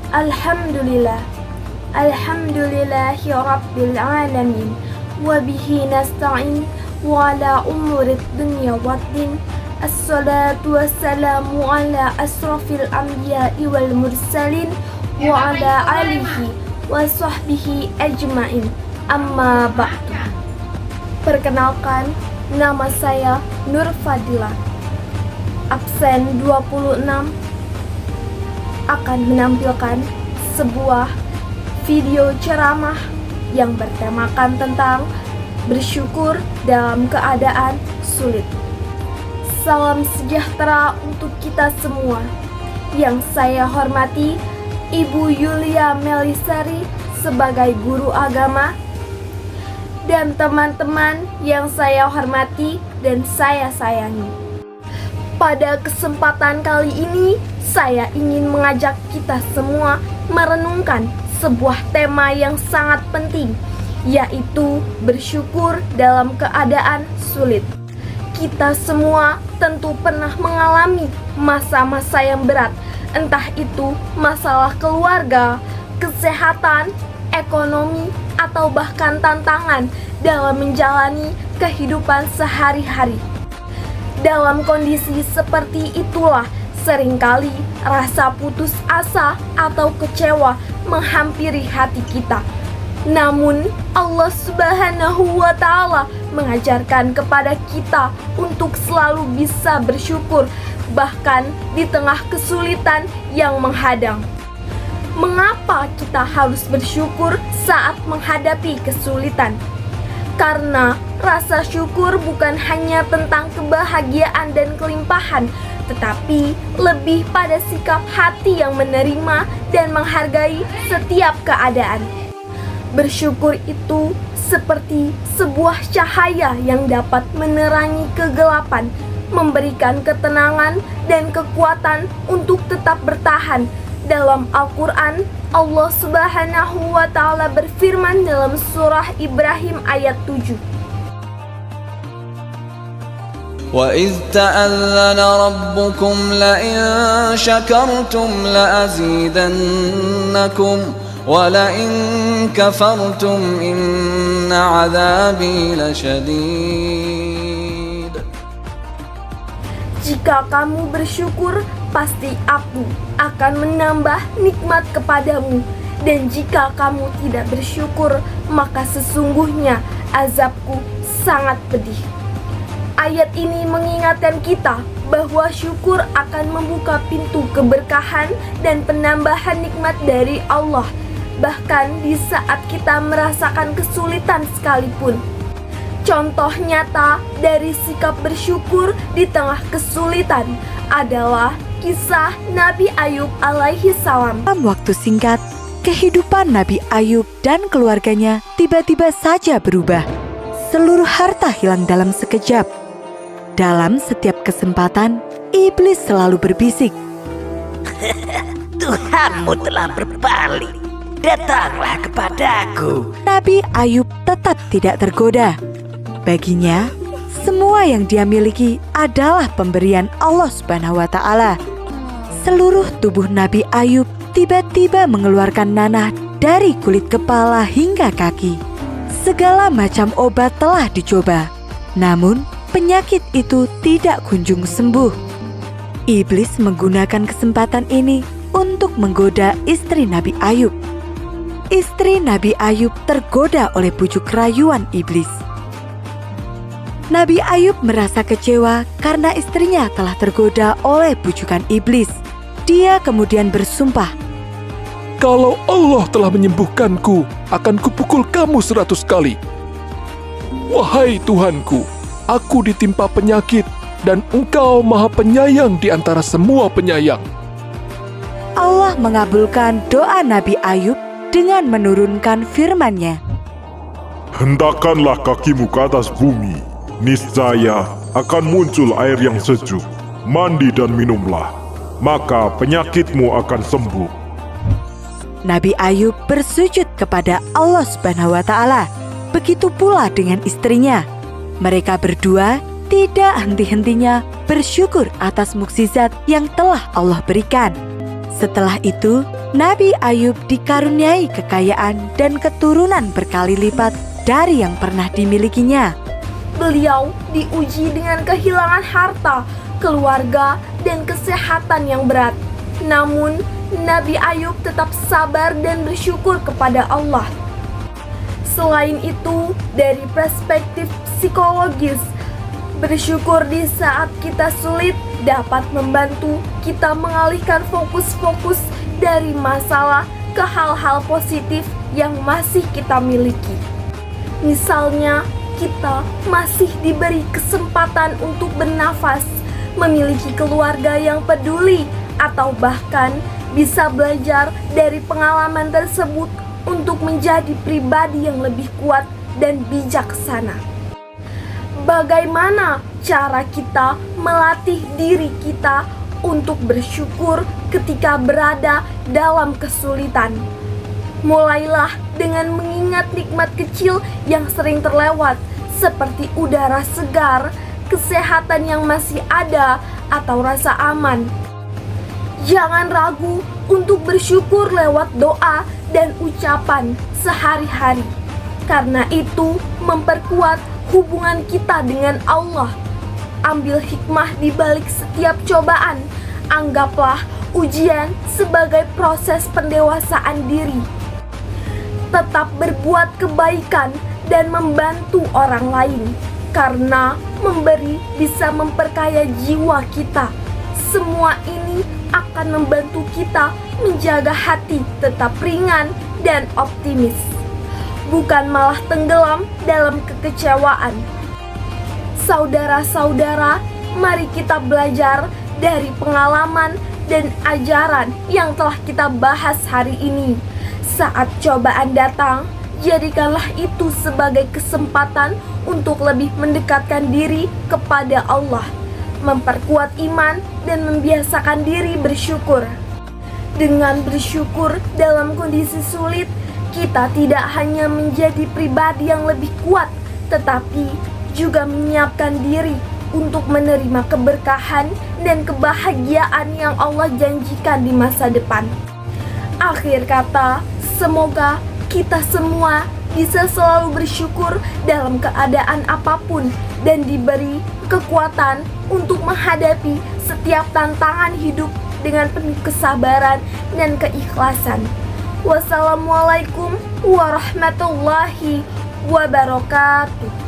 Alhamdulillah. Alhamdulillahi Rabbil Alamin. Wabihi nasta'in wa ala umurid dunya waddin. Assalatu wassalamu ala asrafil anbiya'i wal mursalin wa ala alihi wa sahbihi ajma'in. Amma ba'du. Perkenalkan, nama saya Nur Fadilah. Absen 26 akan menampilkan sebuah video ceramah yang bertemakan tentang bersyukur dalam keadaan sulit. Salam sejahtera untuk kita semua. Yang saya hormati Ibu Yulia Melisari sebagai guru agama, dan teman-teman yang saya hormati dan saya sayangi. Pada kesempatan kali ini, saya ingin mengajak kita semua merenungkan sebuah tema yang sangat penting, yaitu bersyukur dalam keadaan sulit. Kita semua tentu pernah mengalami masa-masa yang berat, entah itu masalah keluarga, kesehatan, ekonomi, atau bahkan tantangan dalam menjalani kehidupan sehari-hari. Dalam kondisi seperti itulah seringkali rasa putus asa atau kecewa menghampiri hati kita. Namun Allah Subhanahu wa Ta'ala mengajarkan kepada kita untuk selalu bisa bersyukur bahkan di tengah kesulitan yang menghadang. Mengapa kita harus bersyukur saat menghadapi kesulitan? Karena rasa syukur bukan hanya tentang kebahagiaan dan kelimpahan, tetapi lebih pada sikap hati yang menerima dan menghargai setiap keadaan. Bersyukur itu seperti sebuah cahaya yang dapat menerangi kegelapan, memberikan ketenangan dan kekuatan untuk tetap bertahan. Dalam Al-Quran, Allah Subhanahu wa Ta'ala berfirman dalam surah Ibrahim ayat 7. وَإِذْ تَأَذَّنَ رَبُّكُمْ لَئِن شَكَرْتُمْ لَأَزِيدَنَّكُمْ وَلَئِن كَفَرْتُمْ إِنَّ عَذَابِي لَشَدِيدٌ. Jika kamu bersyukur, pasti aku akan menambah nikmat kepadamu. Dan jika kamu tidak bersyukur, maka sesungguhnya azabku sangat pedih. Ayat ini mengingatkan kita bahwa syukur akan membuka pintu keberkahan dan penambahan nikmat dari Allah, bahkan di saat kita merasakan kesulitan sekalipun. Contoh nyata dari sikap bersyukur di tengah kesulitan adalah kisah Nabi Ayub alaihi salam. Dalam waktu singkat, kehidupan Nabi Ayub dan keluarganya tiba-tiba saja berubah. Seluruh harta hilang dalam sekejap. Dalam setiap kesempatan, iblis selalu berbisik, Tuhanmu telah berpaling, datanglah kepadaku. Nabi Ayub tetap tidak tergoda. Baginya, semua yang dia miliki adalah pemberian Allah Subhanahu wa Ta'ala. Seluruh tubuh Nabi Ayub tiba-tiba mengeluarkan nanah dari kulit kepala hingga kaki. Segala macam obat telah dicoba, namun penyakit itu tidak kunjung sembuh. Iblis menggunakan kesempatan ini untuk menggoda istri Nabi Ayub. Istri Nabi Ayub tergoda oleh bujuk rayuan iblis. Nabi Ayub merasa kecewa karena istrinya telah tergoda oleh bujukan iblis. Dia kemudian bersumpah, "Kalau Allah telah menyembuhkanku, akan kupukul kamu 100 kali. Wahai Tuhanku, aku ditimpa penyakit dan Engkau Maha Penyayang di antara semua penyayang." Allah mengabulkan doa Nabi Ayub dengan menurunkan firman-Nya. Hentakkanlah kakimu ke atas bumi, niscaya akan muncul air yang sejuk. Mandi dan minumlah, maka penyakitmu akan sembuh. Nabi Ayub bersujud kepada Allah Subhanahu wa Ta'ala. Begitu pula dengan istrinya. Mereka berdua tidak henti-hentinya bersyukur atas mukjizat yang telah Allah berikan. Setelah itu, Nabi Ayub dikaruniai kekayaan dan keturunan berkali lipat dari yang pernah dimilikinya. Beliau diuji dengan kehilangan harta, keluarga, dan kesehatan yang berat. Namun, Nabi Ayub tetap sabar dan bersyukur kepada Allah. Selain itu, dari perspektif psikologis, bersyukur di saat kita sulit dapat membantu kita mengalihkan fokus-fokus dari masalah ke hal-hal positif yang masih kita miliki. Misalnya, kita masih diberi kesempatan untuk bernafas, memiliki keluarga yang peduli, atau bahkan bisa belajar dari pengalaman tersebut untuk menjadi pribadi yang lebih kuat dan bijaksana. Bagaimana cara kita melatih diri kita untuk bersyukur ketika berada dalam kesulitan? Mulailah dengan mengingat nikmat kecil yang sering terlewat, seperti udara segar, kesehatan yang masih ada, atau rasa aman. Jangan ragu untuk bersyukur lewat doa dan ucapan sehari-hari, karena itu memperkuat hubungan kita dengan Allah. Ambil hikmah di balik setiap cobaan. Anggaplah ujian sebagai proses pendewasaan diri. Tetap berbuat kebaikan dan membantu orang lain, karena memberi bisa memperkaya jiwa kita. Semua ini akan membantu kita menjaga hati tetap ringan dan optimis, bukan malah tenggelam dalam kekecewaan. Saudara-saudara, mari kita belajar dari pengalaman dan ajaran yang telah kita bahas hari ini. Saat cobaan datang, jadikanlah itu sebagai kesempatan untuk lebih mendekatkan diri kepada Allah, memperkuat iman, dan membiasakan diri bersyukur. Dengan bersyukur dalam kondisi sulit, kita tidak hanya menjadi pribadi yang lebih kuat, tetapi juga menyiapkan diri untuk menerima keberkahan dan kebahagiaan yang Allah janjikan di masa depan. Akhir kata, semoga kita semua bisa selalu bersyukur dalam keadaan apapun dan diberi kekuatan untuk menghadapi setiap tantangan hidup dengan penuh kesabaran dan keikhlasan. Wassalamualaikum warahmatullahi wabarakatuh.